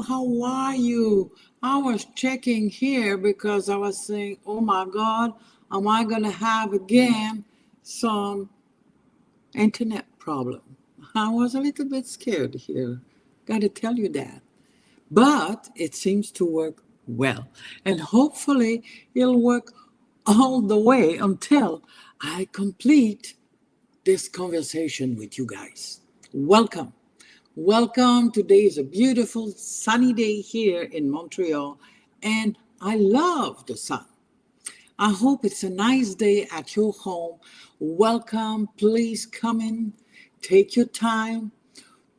how are you? I was checking here because I was saying, oh my God, am I going to have again some internet problem? I was a little bit scared here. Got to tell you that. But it seems to work well. And hopefully it'll work all the way until I complete this conversation with you guys. Welcome. Welcome. Today is a beautiful sunny day here in Montreal, and I love the sun. I hope it's a nice day at your home. Welcome. Please come in. Take your time.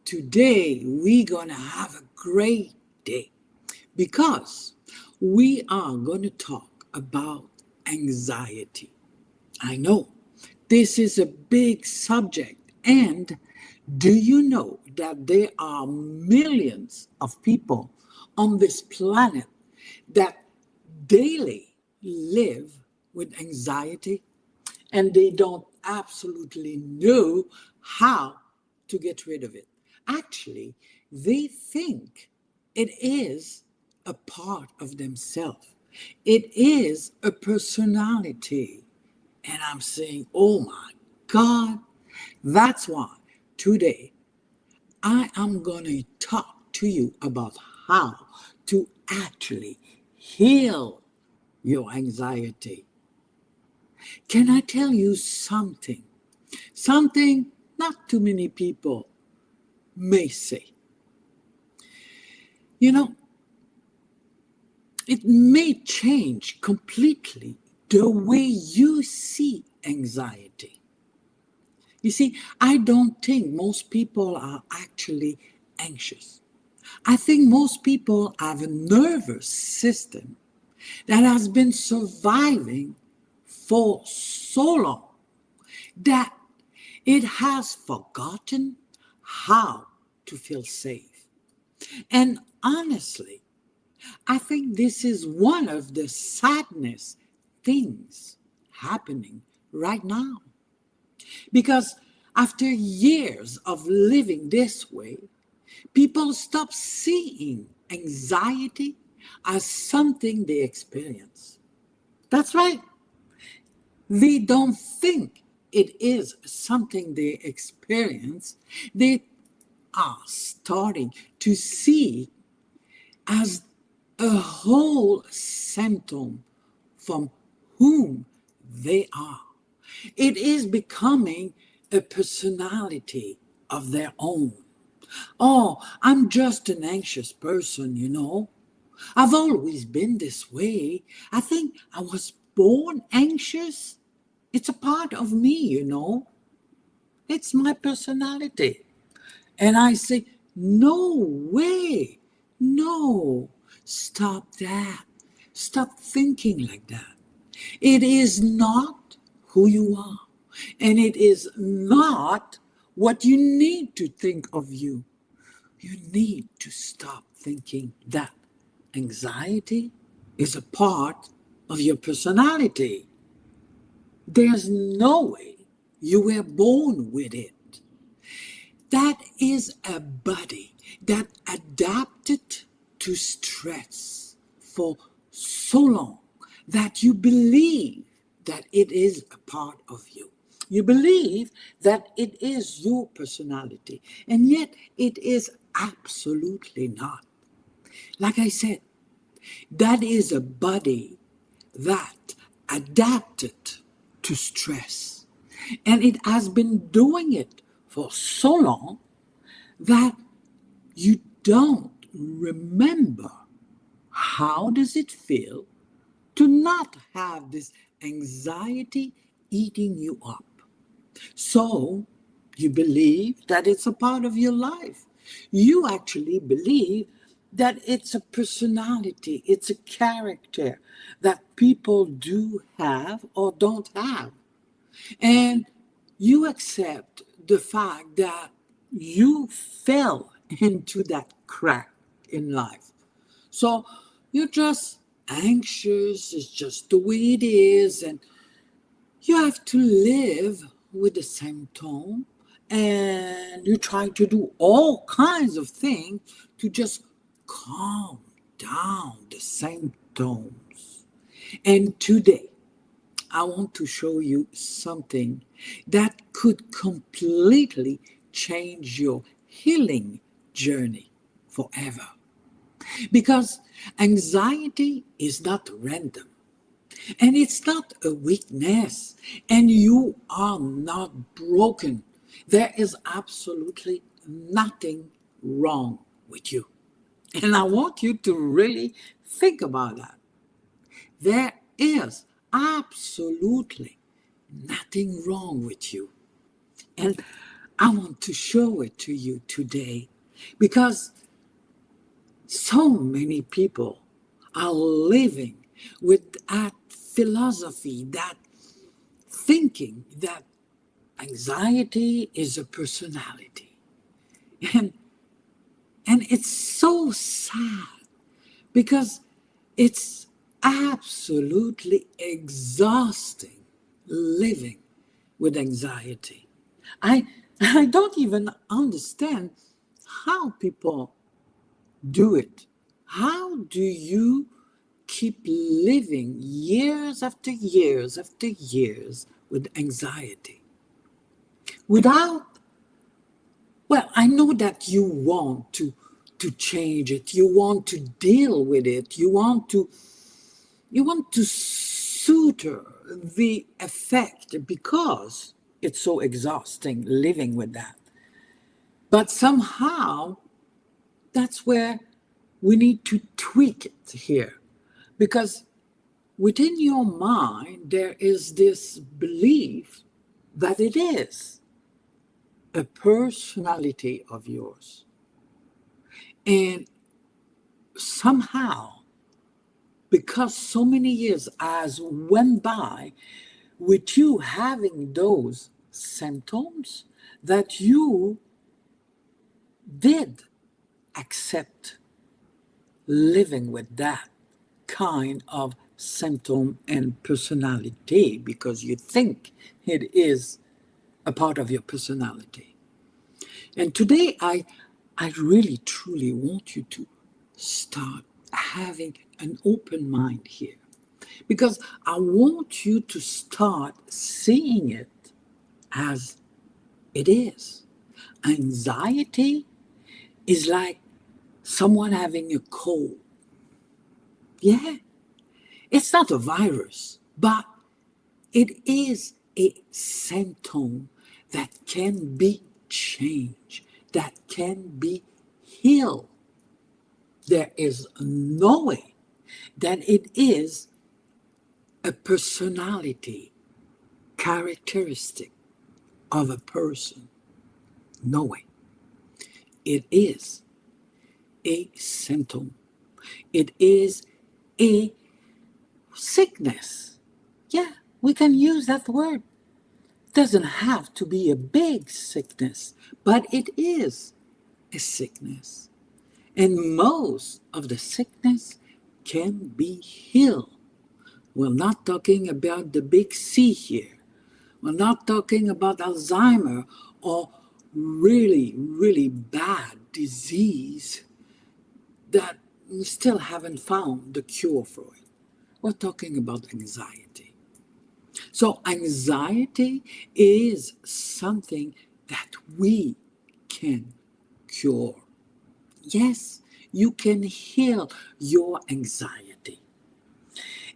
Today, we're going to have a great day because we are going to talk about anxiety. I know this is a big subject, and do you know that there are millions of people on this planet that daily live with anxiety and they don't absolutely know how to get rid of it? Actually, they think it is a part of themselves. It is a personality. And I'm saying, oh my God, that's why today I am going to talk to you about how to actually heal your anxiety. Can I tell you something? Something not too many people may say. You know, it may change completely the way you see anxiety. You see, I don't think most people are actually anxious. I think most people have a nervous system that has been surviving for so long that it has forgotten how to feel safe. And honestly, I think this is one of the saddest things happening right now. Because after years of living this way, people stop seeing anxiety as something they experience. That's right. They don't think it is something they experience. They are starting to see as a whole symptom from whom they are. It is becoming a personality of their own. Oh, I'm just an anxious person, you know. I've always been this way. I think I was born anxious. It's a part of me, you know. It's my personality. And I say, no way. No. Stop that. Stop thinking like that. It is not who you are. And it is not what you need to think of you. You need to stop thinking that anxiety is a part of your personality. There's no way you were born with it. That is a body that adapted to stress for so long that you believe that it is a part of you. You believe that it is your personality, and yet it is absolutely not. Like I said, that is a body that adapted to stress, and it has been doing it for so long that you don't remember how does it feel to not have this anxiety eating you up. So you believe that it's a part of your life. You actually believe that it's a personality, it's a character that people do have or don't have. And you accept the fact that you fell into that crack in life. So you're just anxious, it's just the way it is, and you have to live with the symptom, and you try to do all kinds of things to just calm down the symptoms. And today, I want to show you something that could completely change your healing journey forever. Because anxiety is not random and it's not a weakness, and you are not broken. There is absolutely nothing wrong with you. And I want you to really think about that. There is absolutely nothing wrong with you. And I want to show it to you today because so many people are living with that philosophy, that thinking that anxiety is a personality. And, and it's so sad because it's absolutely exhausting living with anxiety. I don't even understand how people do it. How do you keep living years after years after years with anxiety without, well, I know that you want to change it, you want to deal with it, you want to suture the effect because it's so exhausting living with that. But somehow that's where we need to tweak it here, because within your mind there is this belief that it is a personality of yours. And somehow, because so many years has went by with you having those symptoms, that you did accept living with that kind of symptom and personality because you think it is a part of your personality. And today I really truly want you to start having an open mind here, because I want you to start seeing it as it is. Anxiety is like someone having a cold. Yeah, it's not a virus, but it is a symptom that can be changed, that can be healed. There is no way that it is a personality characteristic of a person. No way. It is a symptom. It is a sickness. Yeah, we can use that word. Doesn't have to be a big sickness, but it is a sickness. And most of the sickness can be healed. We're not talking about the big C here. We're not talking about Alzheimer or really, really bad disease that we still haven't found the cure for it. We're talking about anxiety. So anxiety is something that we can cure. Yes, you can heal your anxiety.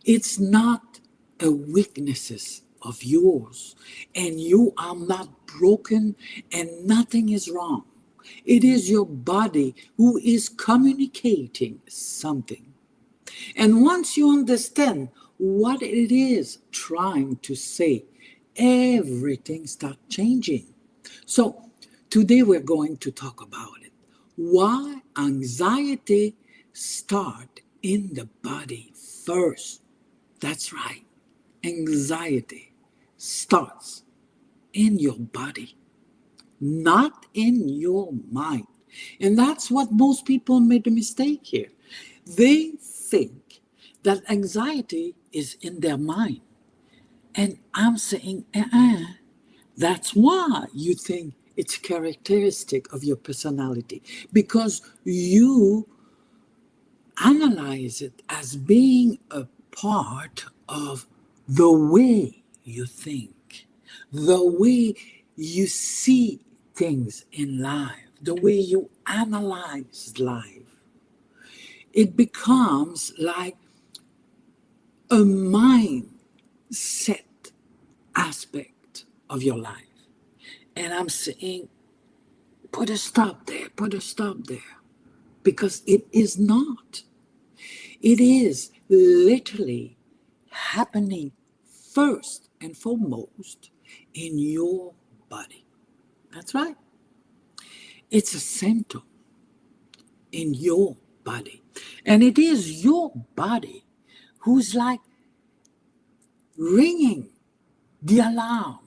It's not a weakness of yours, and you are not broken, and nothing is wrong. It is your body who is communicating something. And once you understand what it is trying to say, everything starts changing. So today we're going to talk about it. Why anxiety starts in the body first. That's right. Anxiety starts in your body, not in your mind. And that's what most people made a mistake here. They think that anxiety is in their mind. And I'm saying, that's why you think it's characteristic of your personality. Because you analyze it as being a part of the way you think, the way you see things in life, the way you analyze life. It becomes like a mindset aspect of your life. And I'm saying, put a stop there, put a stop there. Because it is not. It is literally happening first and foremost in your body. That's right. It's a symptom in your body. And it is your body who's like ringing the alarm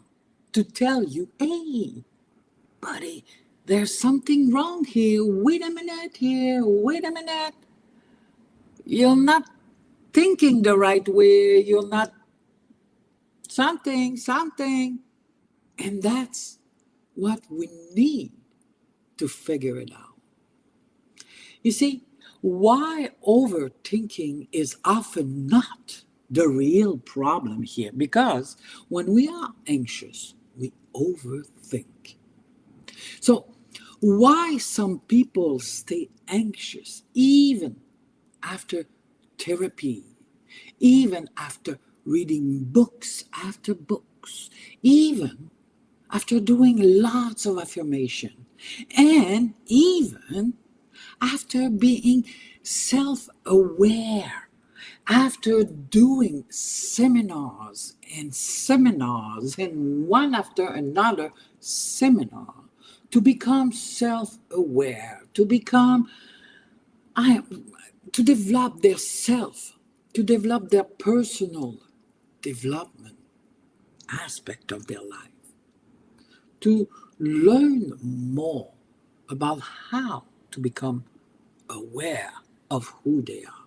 to tell you, hey, buddy, there's something wrong here. Wait a minute here. Wait a minute. You're not thinking the right way. You're not something. And that's what we need to figure it out. You see, why overthinking is often not the real problem here, because when we are anxious, we overthink. So, why some people stay anxious even after therapy, even after reading books after books, even after doing lots of affirmation, and even after being self-aware, after doing seminars and one after another seminar to become self-aware, to develop their self, to develop their personal development aspect of their life, to learn more about how to become aware of who they are.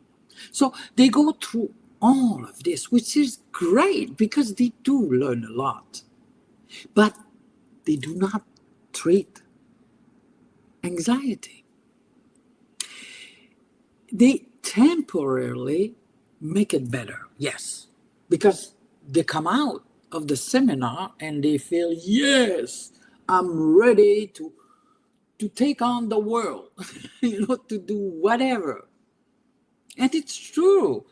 So they go through all of this, which is great because they do learn a lot. But they do not treat anxiety. They temporarily make it better, yes, because they come out of the seminar and they feel, yes, I'm ready to take on the world, to do whatever. And it's true.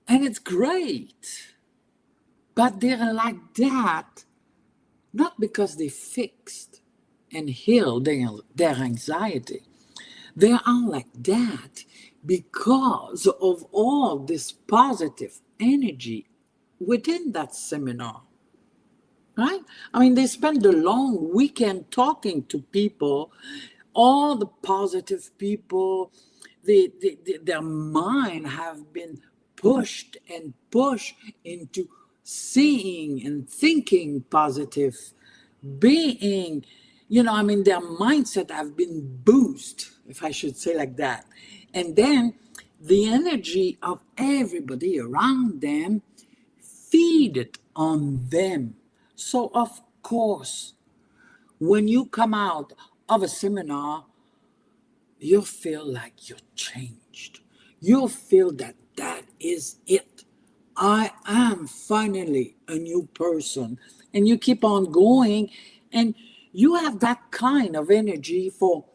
And it's great. But they're like that, not because they fixed and healed their anxiety. They are like that because of all this positive energy within that seminar. Right? I mean, they spend the long weekend talking to people, all the positive people. Their mind have been pushed and pushed into seeing and thinking positive, being, their mindset have been boosted, if I should say like that. And then the energy of everybody around them feed it on them. So of course, when you come out of a seminar, you feel like you're changed. You feel that is it. I am finally a new person. And you keep on going, and you have that kind of energy for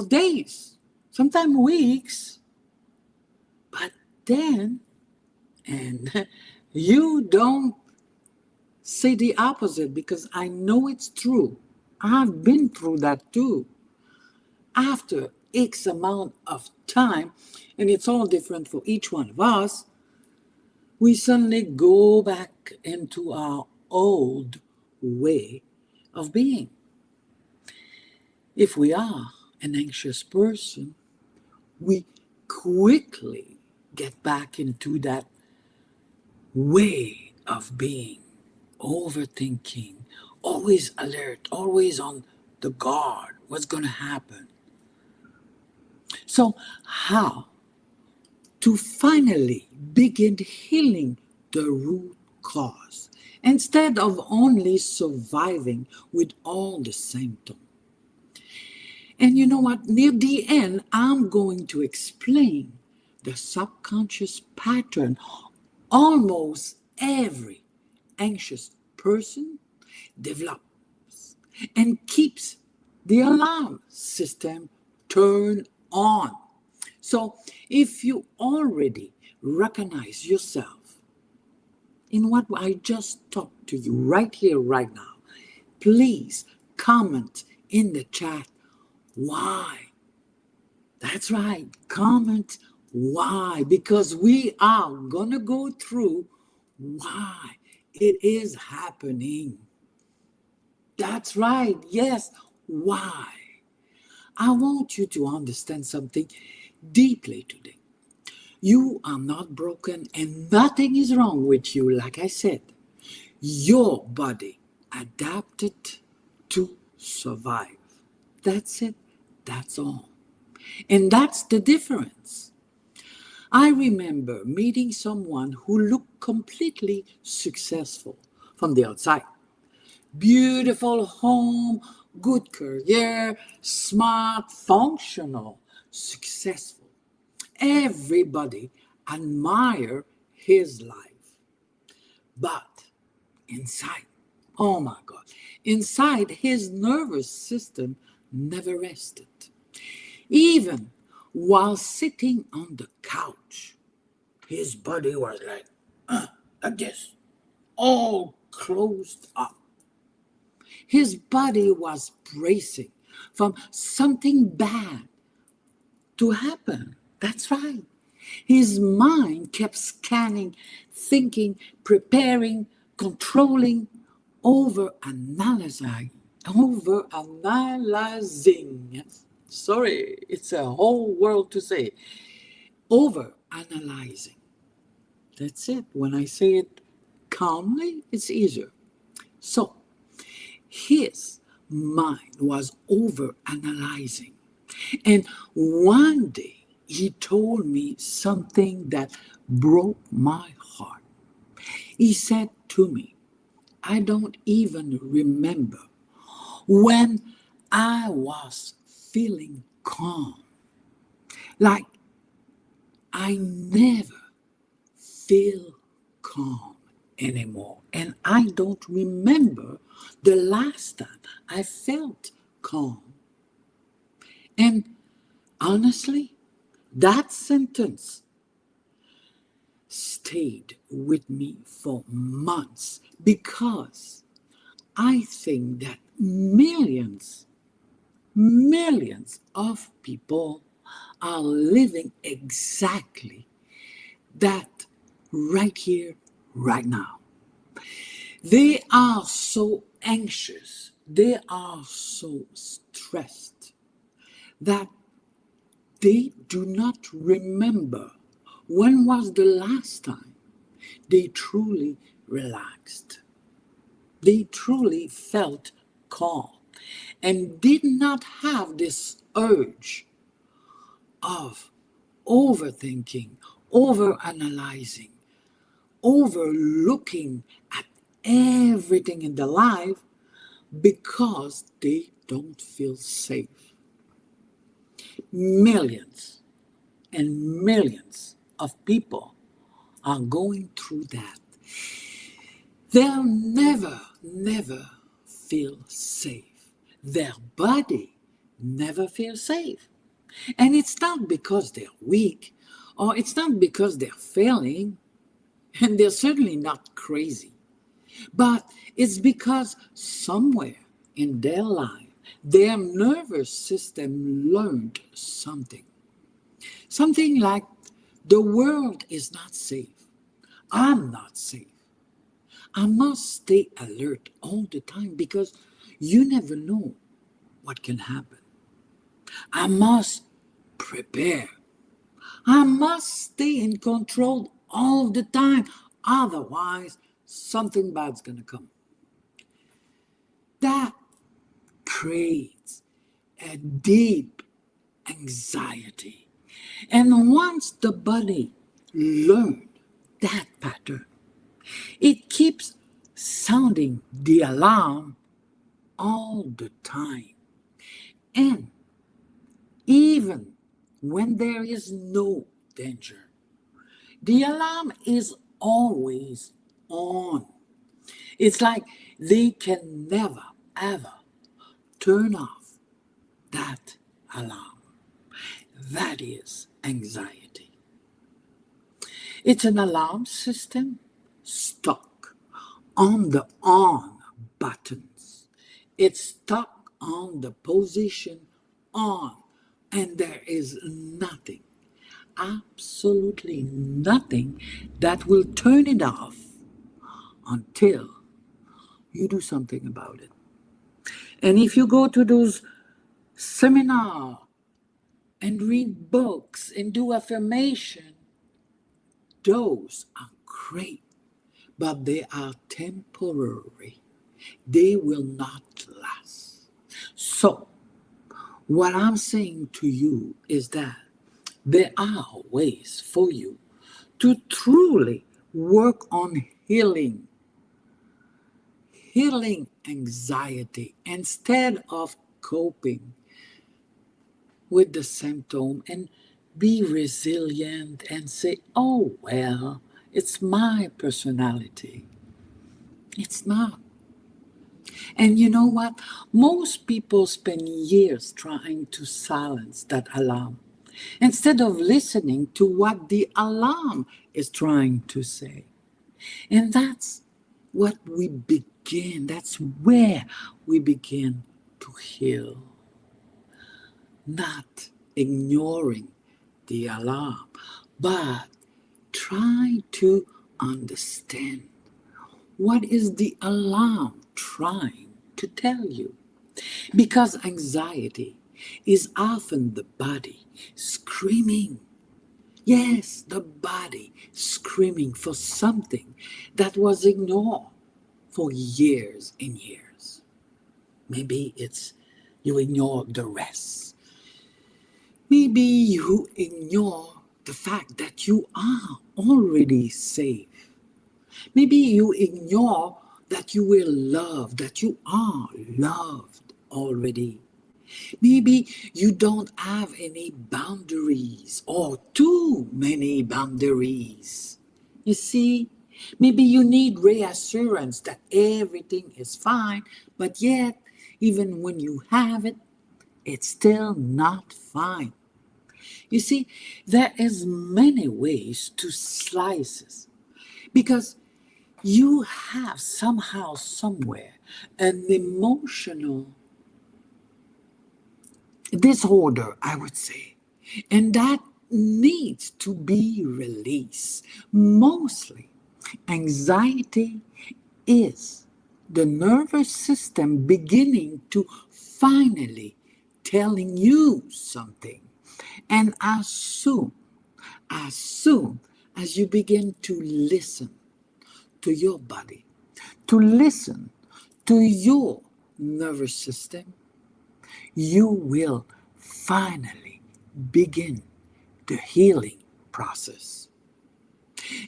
days, sometimes weeks. But then, and you don't say the opposite, because I know it's true. I've been through that too. After X amount of time, and it's all different for each one of us, we suddenly go back into our old way of being. If we are an anxious person, we quickly get back into that way of being, overthinking, always alert, always on the guard. What's going to happen? So, how to finally begin healing the root cause instead of only surviving with all the symptoms? And you know what? Near the end, I'm going to explain the subconscious pattern almost every anxious person develops and keeps the alarm system turned on. So, if you already recognize yourself in what I just talked to you right here, right now, please comment in the chat why. That's right, comment why, because we are gonna go through why it is happening. That's right, yes, why. I want you to understand something deeply today. You are not broken and nothing is wrong with you, like I said. Your body adapted to survive. That's it. That's all. And that's the difference. I remember meeting someone who looked completely successful from the outside. Beautiful home, good career, smart, functional, successful. Everybody admire his life. But inside, oh my God, inside his nervous system never rested. Even while sitting on the couch, his body was like this, all closed up. His body was bracing from something bad to happen. That's right. His mind kept scanning, thinking, preparing, controlling, over analyzing. Sorry, it's a whole world to say. Over analyzing. That's it. When I say it calmly, it's easier. So, his mind was over analyzing. And one day, he told me something that broke my heart. He said to me, I don't even remember when I was feeling calm. Like I never feel calm anymore. And I don't remember the last time I felt calm. And honestly, that sentence stayed with me for months because I think that millions of people are living exactly that right here, right now. They are so anxious, they are so stressed that they do not remember when was the last time they truly relaxed. They truly felt calm and did not have this urge of overthinking, overanalyzing, overlooking at everything in their life because they don't feel safe. Millions and millions of people are going through that. They'll never feel safe. Their body never feels safe. And it's not because they're weak or it's not because they're failing, and they're certainly not crazy, but it's because somewhere in their life, their nervous system learned something. Something like the world is not safe. I'm not safe. I must stay alert all the time because you never know what can happen. I must prepare. I must stay in control all the time. Otherwise, something bad's going to come. That creates a deep anxiety. And once the body learns that pattern, it keeps sounding the alarm all the time. And even when there is no danger. The alarm is always on. It's like they can never, ever turn off that alarm. That is anxiety. It's an alarm system stuck on the on buttons. It's stuck on the position on, and there is nothing, absolutely nothing that will turn it off until you do something about it. And if you go to those seminars and read books and do affirmation, those are great, but they are temporary. They will not last. So, what I'm saying to you is that there are ways for you to truly work on healing anxiety instead of coping with the symptom and be resilient and say, oh, well, it's my personality. It's not. And you know what? Most people spend years trying to silence that alarm instead of listening to what the alarm is trying to say. And that's what we begin, that's where we begin to heal, not ignoring the alarm, but try to understand what is the alarm trying to tell you. Because anxiety is often the body screaming. Yes, the body screaming for something that was ignored for years and years. Maybe it's you ignore the rest. Maybe you ignore the fact that you are already safe. Maybe you ignore that you will love, that you are loved already. Maybe you don't have any boundaries or too many boundaries. You see, maybe you need reassurance that everything is fine, but yet, even when you have it, it's still not fine. You see, there is many ways to slice it because you have somehow, somewhere, an emotional disorder, I would say, and that needs to be released. Mostly, anxiety is the nervous system beginning to finally telling you something. And as soon as you begin to listen to your body, to listen to your nervous system, you will finally begin the healing process.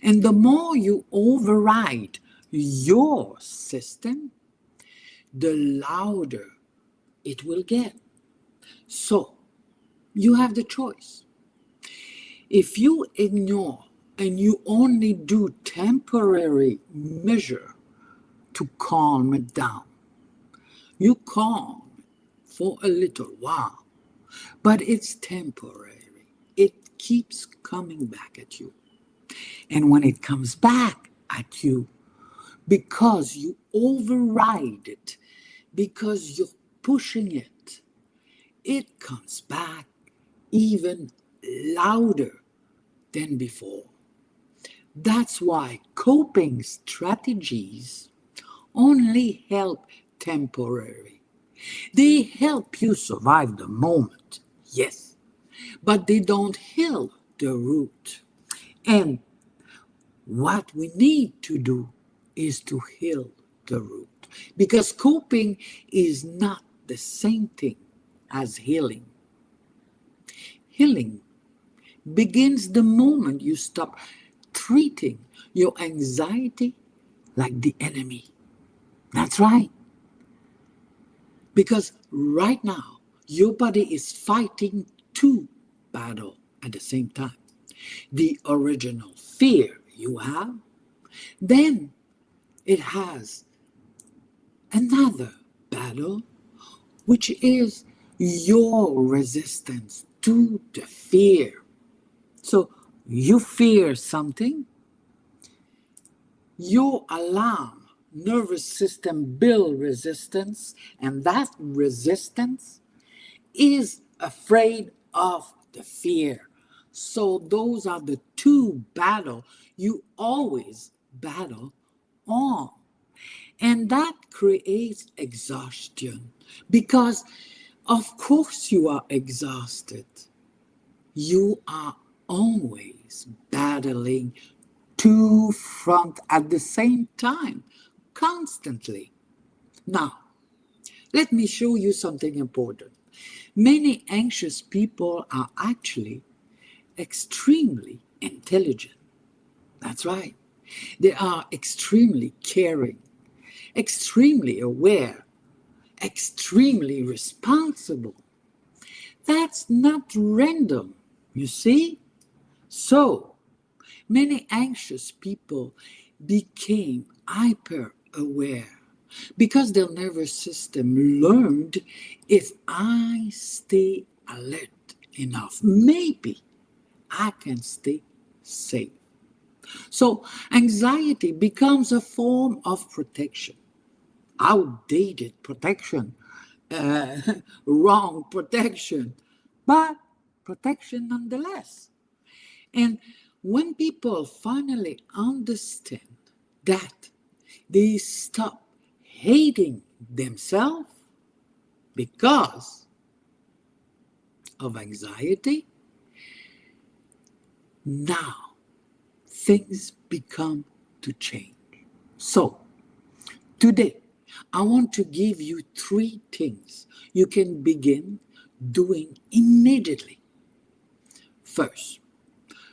And the more you override your system, the louder it will get. So you have the choice. If you ignore and you only do temporary measure to calm it down, you calm for a little while, but it's temporary. It keeps coming back at you. And when it comes back at you, because you override it, because you're pushing it, it comes back even louder than before. That's why coping strategies only help temporary. They help you survive the moment, yes, but they don't heal the root. And what we need to do is to heal the root. Because coping is not the same thing as healing. Healing begins the moment you stop treating your anxiety like the enemy. That's right. Because right now, your body is fighting two battles at the same time. The original fear you have, then it has another battle, which is your resistance to the fear. So you fear something, your alarm nervous system build resistance, and that resistance is afraid of the fear. So those are the two battles you always battle on. And that creates exhaustion because, of course, you are exhausted. You are always battling two fronts at the same time, constantly. Now, let me show you something important. Many anxious people are actually extremely intelligent. That's right. They are extremely caring, extremely aware, extremely responsible. That's not random, you see? So, many anxious people became hyper aware because their nervous system learned, if I stay alert enough, maybe I can stay safe. So anxiety becomes a form of protection, outdated protection, uh, wrong protection, but protection nonetheless. And when people finally understand that, they stop hating themselves because of anxiety. Now things become to change. So today, I want to give you three things you can begin doing immediately. First,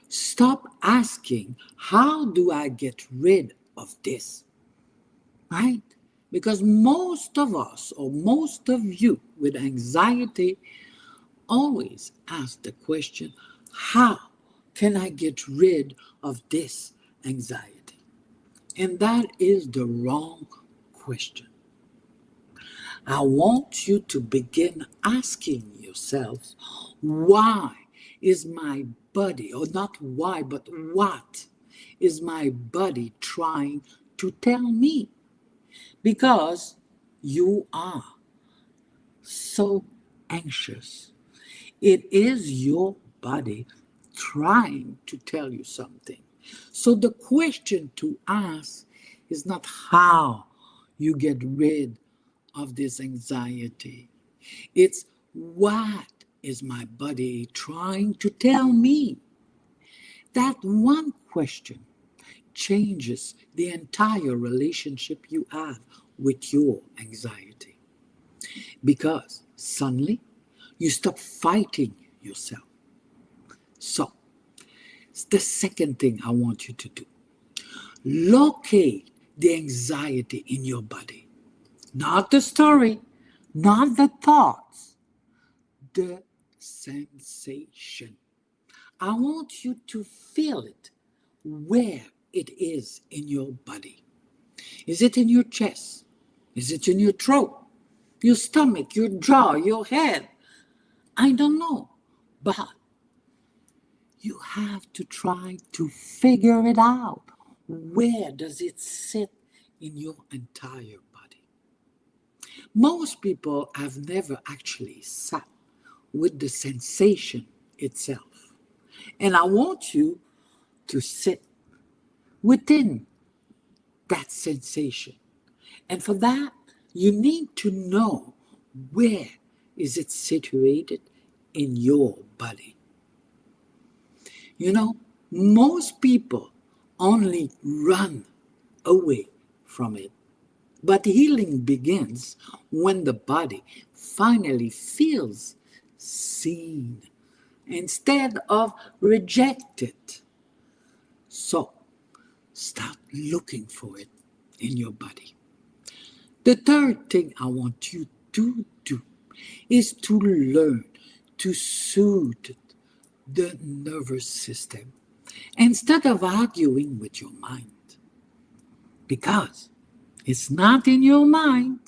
stop asking, how do I get rid of this? Right? Because most of us, or most of you with anxiety, always ask the question, how can I get rid of this anxiety? And that is the wrong question. I want you to begin asking yourselves, why is my body, or not why, but what is my body trying to tell me? Because you are so anxious. It is your body trying to tell you something. So the question to ask is not how you get rid of this anxiety. It's what is my body trying to tell me? That one question changes the entire relationship you have with your anxiety. Because suddenly you stop fighting yourself. So, it's the second thing I want you to do. Locate the anxiety in your body. Not the story, not the thoughts, the sensation. I want you to feel it where it is in your body. Is it in your chest? Is it in your throat? Your stomach, your jaw, your head? I don't know. But you have to try to figure it out. Where does it sit in your entire body? Most people have never actually sat with the sensation itself. And I want you to sit within that sensation. And for that, you need to know where is it situated in your body. You know, most people only run away from it. But healing begins when the body finally feels seen instead of rejected. So, start looking for it in your body. The third thing I want you to do is to learn to soothe the nervous system instead of arguing with your mind. Because it's not in your mind.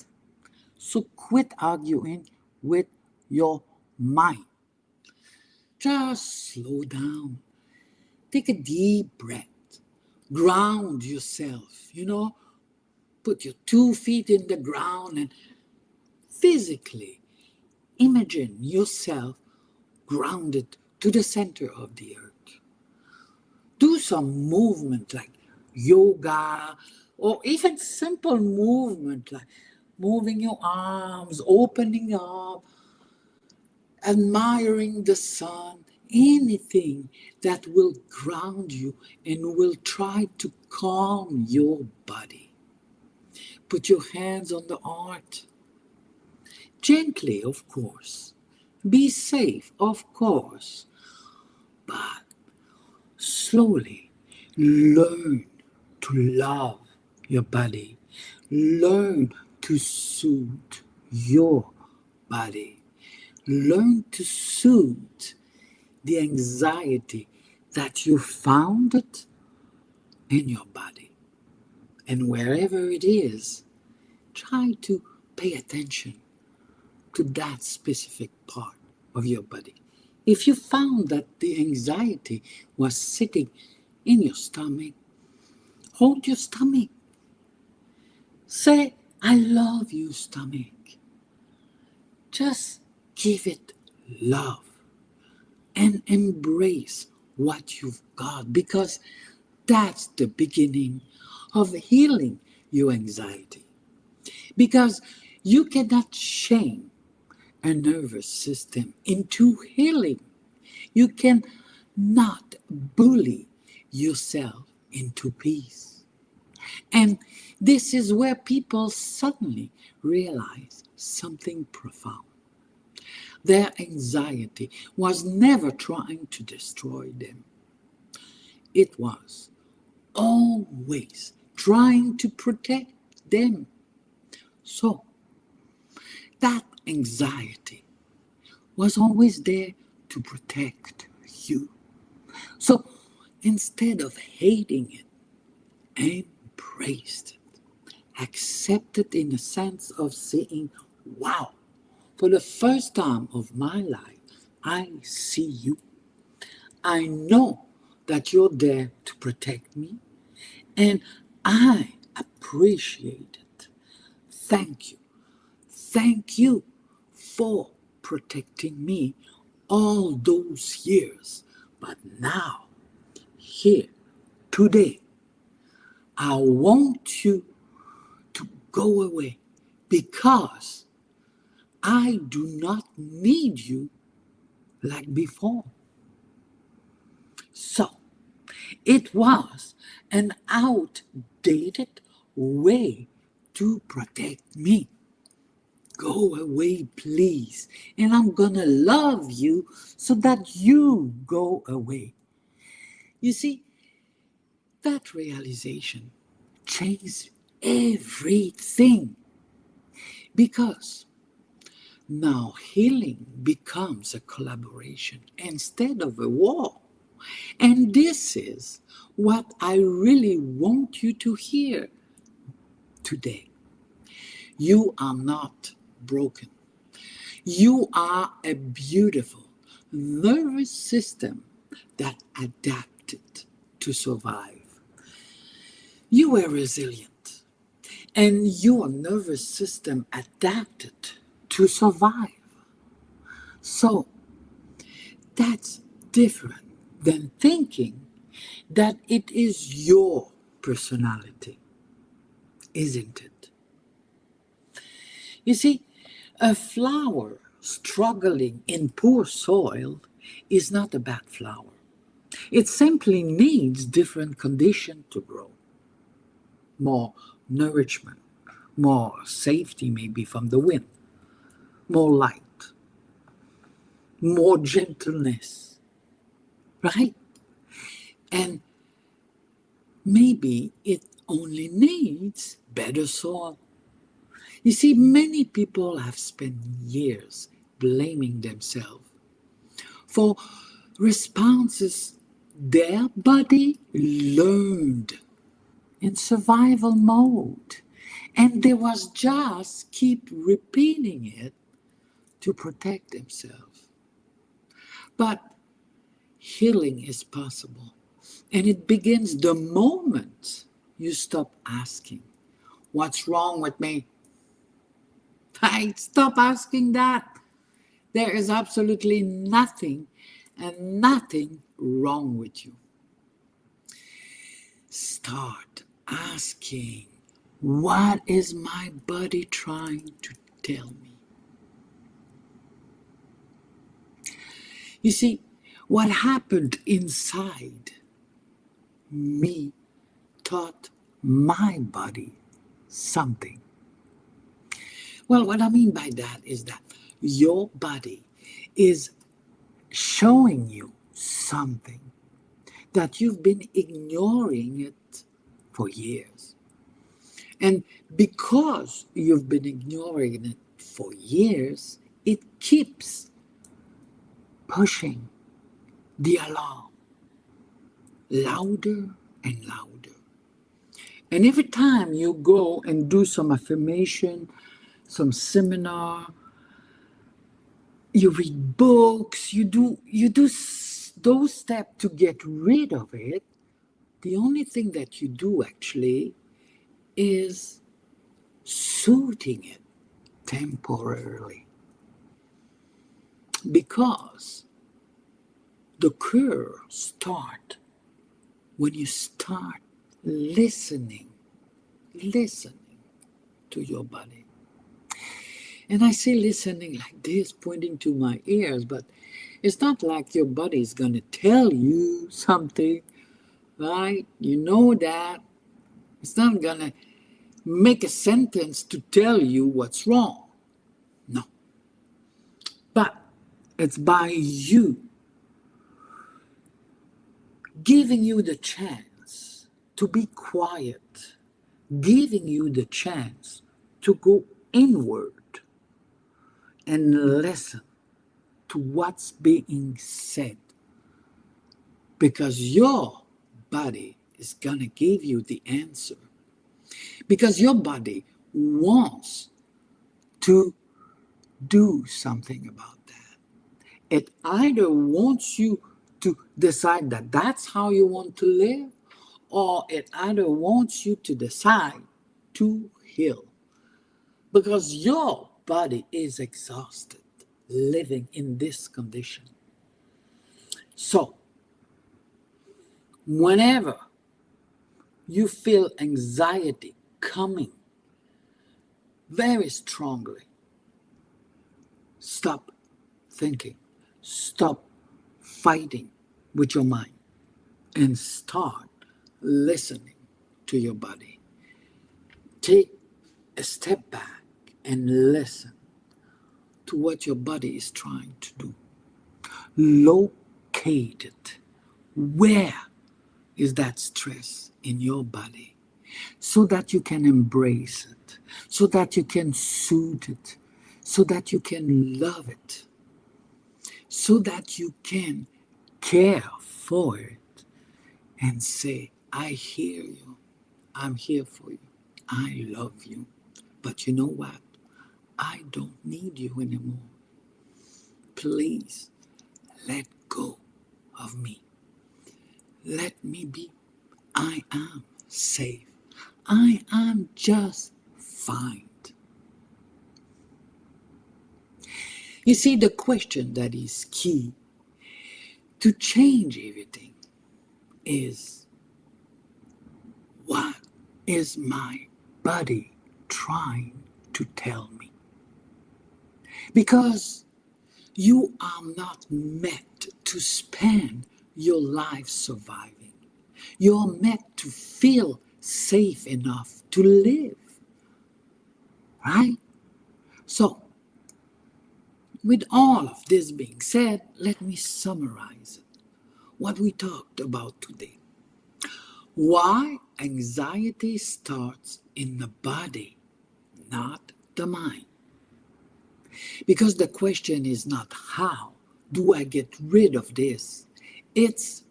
So quit arguing with your mind. Just slow down. Take a deep breath. Ground yourself, Put your 2 feet in the ground and physically imagine yourself grounded to the center of the earth. Do some movement like yoga or even simple movement like moving your arms, opening up, admiring the sun, anything that will ground you and will try to calm your body. Put your hands on the heart. Gently, of course. Be safe, of course. But slowly learn to love your body. Learn to soothe your body. Learn to soothe the anxiety that you found it in your body. And wherever it is, try to pay attention to that specific part of your body. If you found that the anxiety was sitting in your stomach, hold your stomach. Say, I love you, stomach. Just give it love and embrace what you've got, because that's the beginning of healing your anxiety. Because you cannot shame a nervous system into healing. You cannot bully yourself into peace. And this is where people suddenly realize something profound. Their anxiety was never trying to destroy them. It was always trying to protect them. So, that anxiety was always there to protect you. So, instead of hating it, embrace it. Accept it in the sense of saying, wow, for the first time of my life, I see you. I know that you're there to protect me, and I appreciate it. Thank you. Thank you for protecting me all those years. But now, here, today, I want you to go away because I do not need you like before. So, it was an outdated way to protect me. Go away, please, and I'm gonna love you so that you go away. You see, that realization changed everything, because now healing becomes a collaboration instead of a war. And this is what I really want you to hear today. You are not broken. You are a beautiful nervous system that adapted to survive. You were resilient, and your nervous system adapted to survive. So that's different than thinking that it is your personality, isn't it? You see, a flower struggling in poor soil is not a bad flower. It simply needs different conditions to grow. More nourishment, more safety maybe from the wind, more light, more gentleness, right? And maybe it only needs better soil. You see, many people have spent years blaming themselves for responses their body learned in survival mode. And they was just keep repeating it to protect themselves. But healing is possible. And it begins the moment you stop asking, what's wrong with me? Right? Stop asking that. There is absolutely nothing and nothing wrong with you. Start asking, what is my body trying to tell me? You see, what happened inside me taught my body something. Well, what I mean by that is that your body is showing you something that you've been ignoring it for years. And because you've been ignoring it for years, it keeps pushing the alarm louder and louder. And every time you go and do some affirmation, some seminar, you read books, you do those steps to get rid of it, the only thing that you do actually is soothing it temporarily. Because the cure starts when you start listening to your body. And I say listening like this, pointing to my ears, but it's not like your body is going to tell you something, right? You know that. It's not going to make a sentence to tell you what's wrong. No. But it's by you giving you the chance to be quiet, giving you the chance to go inward and listen to what's being said. Because your body is going to give you the answer. Because your body wants to do something about that. It either wants you to decide that that's how you want to live, or it either wants you to decide to heal. Because your body is exhausted living in this condition. So, whenever you feel anxiety coming very strongly, stop thinking, stop fighting with your mind, and start listening to your body. Take a step back and listen to what your body is trying to do. Locate it. Where is that stress in your body? So that you can embrace it, so that you can soothe it, so that you can love it, so that you can care for it and say, I hear you, I'm here for you, I love you. But you know what? I don't need you anymore. Please let go of me. Let me be. I am safe. I am just fine. You see, the question that is key to change everything is, what is my body trying to tell me? Because you are not meant to spend your life surviving. You're meant to feel safe enough to live. Right? So, with all of this being said, let me summarize what we talked about today. Why anxiety starts in the body, not the mind. Because the question is not how do I get rid of this? It's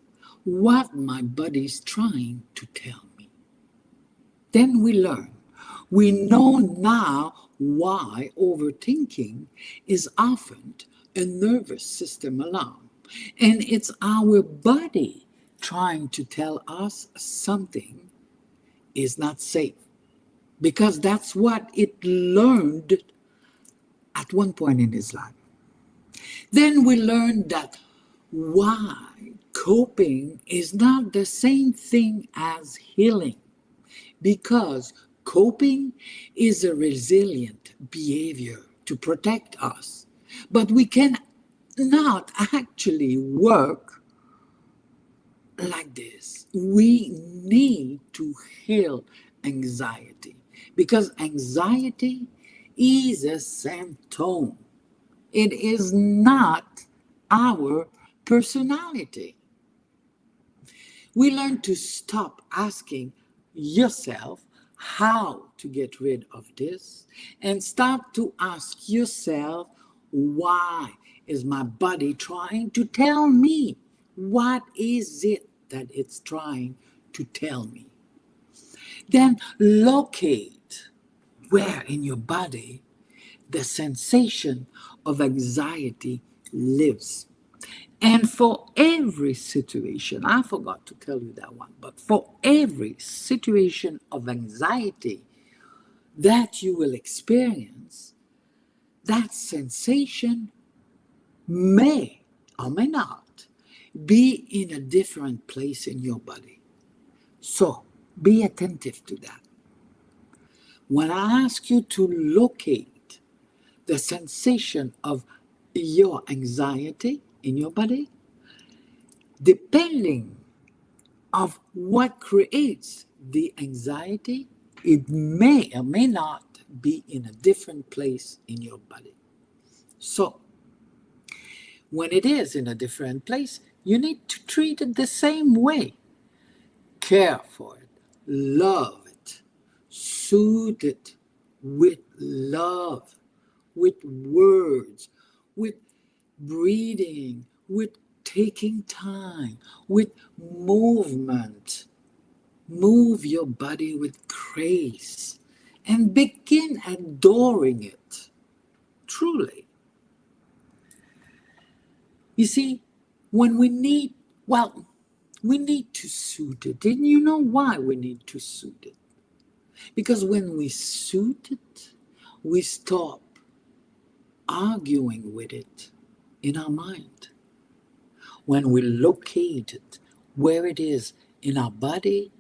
what my body's trying to tell me. Then we learn. We know now why overthinking is often a nervous system alarm. And it's our body trying to tell us something is not safe. Because that's what it learned at one point in his life. Then we learned that why coping is not the same thing as healing. Because coping is a resilient behavior to protect us. But we can not actually work like this. We need to heal anxiety because anxiety is a symptom. It is not our personality. We learn to stop asking yourself how to get rid of this and start to ask yourself, why is my body trying to tell me? What is it that it's trying to tell me? Then locate where in your body the sensation of anxiety lives. And for every situation, I forgot to tell you that one, but for every situation of anxiety that you will experience, that sensation may or may not be in a different place in your body. So be attentive to that. When I ask you to locate the sensation of your anxiety in your body, depending of what creates the anxiety, it may or may not be in a different place in your body. So, when it is in a different place, you need to treat it the same way. Care for it, love it, soothe it with love, with words, with breathing, with taking time, with movement. Move your body with grace and begin adoring it. Truly. You see, when we need to soothe it. And you know why we need to soothe it? Because when we soothe it, we stop arguing with it in our mind. When we locate it where it is in our body,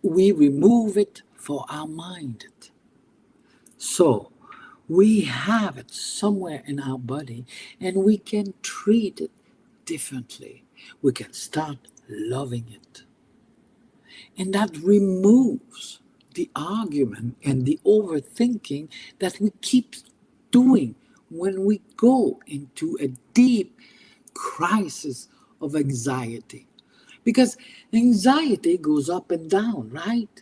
we remove it for our mind. So we have it somewhere in our body and we can treat it differently. We can start loving it. And that removes the argument and the overthinking that we keep doing when we go into a deep crisis of anxiety. Because anxiety goes up and down, right?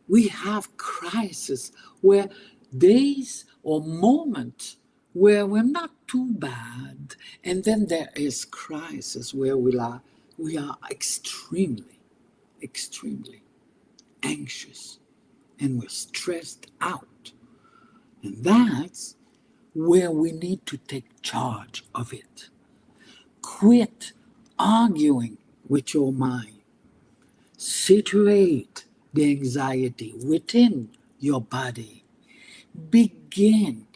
We have crises where days or moments where we're not too bad, and then there is crisis where we are extremely anxious and we're stressed out. And that's where we need to take charge of it. Quit arguing with your mind. Situate the anxiety within your body. Begin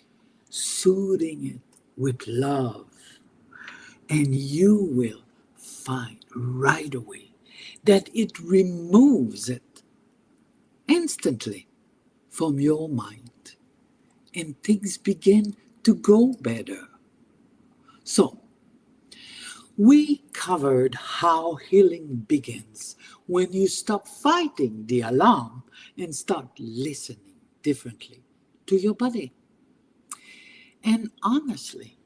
soothing it with love, and you will find right away that it removes it instantly from your mind, and things begin to go better. So, we covered how healing begins when you stop fighting the alarm and start listening differently to your body. And honestly,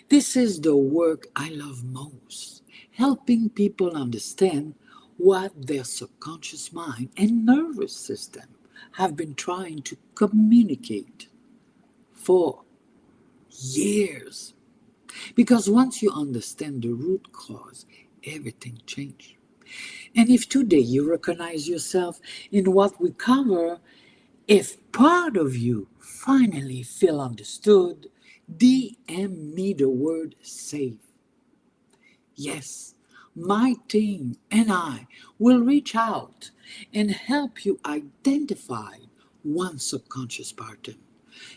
this is the work I love most, helping people understand what their subconscious mind and nervous system have been trying to communicate for years. Because once you understand the root cause, everything changes. And if today you recognize yourself in what we cover, if part of you finally feel understood, DM me the word safe. Yes, my team and I will reach out and help you identify one subconscious pattern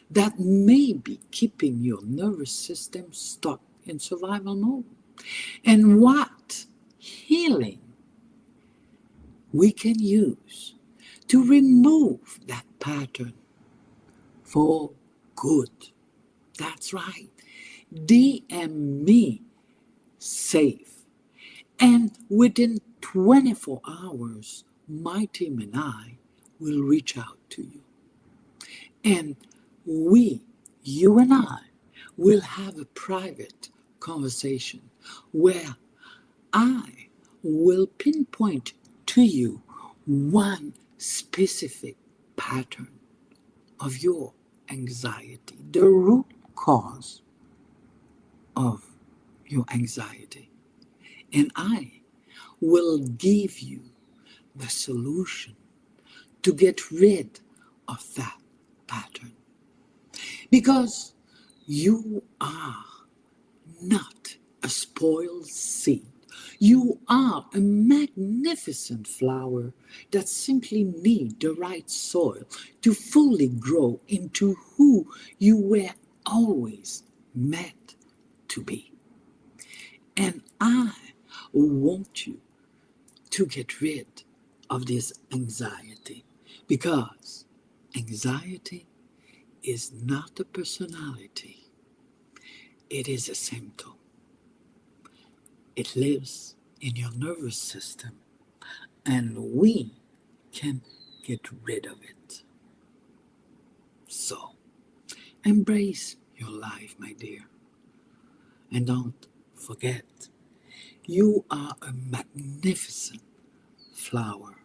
that may be keeping your nervous system stuck in survival mode. And what healing we can use to remove that pattern for good. That's right. DM me safe. And within 24 hours, my team and I will reach out to you. And we, you and I, will have a private conversation where I will pinpoint to you one specific pattern of your anxiety, the root cause of your anxiety. And I will give you the solution to get rid of that pattern. Because you are not a spoiled seed. You are a magnificent flower that simply needs the right soil to fully grow into who you were always meant to be. And I want you to get rid of this anxiety because anxiety is not a personality, it is a symptom. It lives in your nervous system, and we can get rid of it. So, embrace your life, my dear. And don't forget, you are a magnificent flower